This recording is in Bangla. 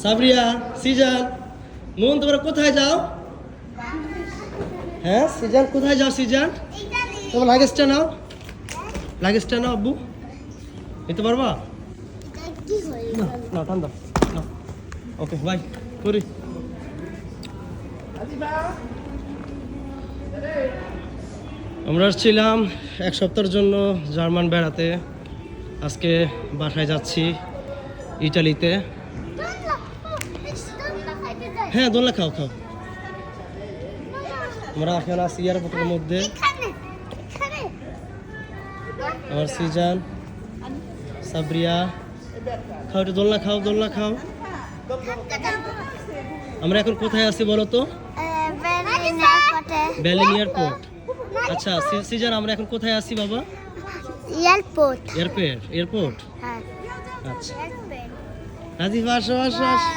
সাবরিয়া, সিজান, মোহন তোমরা কোথায় যাও? হ্যাঁ সিজান কোথায় যাও? সিজান তোমার লাগেজটা নাও, লাগেজটা নাও আব্বু, নিতে পারবা? না টান দাও, ওকে বাই করি। আমরা আসছিলাম এক সপ্তাহের জন্য জার্মান বেড়াতে, আজকে বাসায় যাচ্ছি ইটালিতে। হ্যাঁ দোলনা খাও খাও। আমরা এখন আছি এয়ারপোর্টের মধ্যে। আমার সিজান, সাবরিয়া, খাও একটু দোলনা খাও, দোলনা খাও। আমরা এখন কোথায় আছি বলো তো? বের্লিন এয়ারপোর্ট। আচ্ছা সিজান আমরা এখন কোথায় আছি বাবা? এয়ারপোর্ট। এয়ারপোর্ট। আচ্ছা রাজিফা আসো আসো আসো।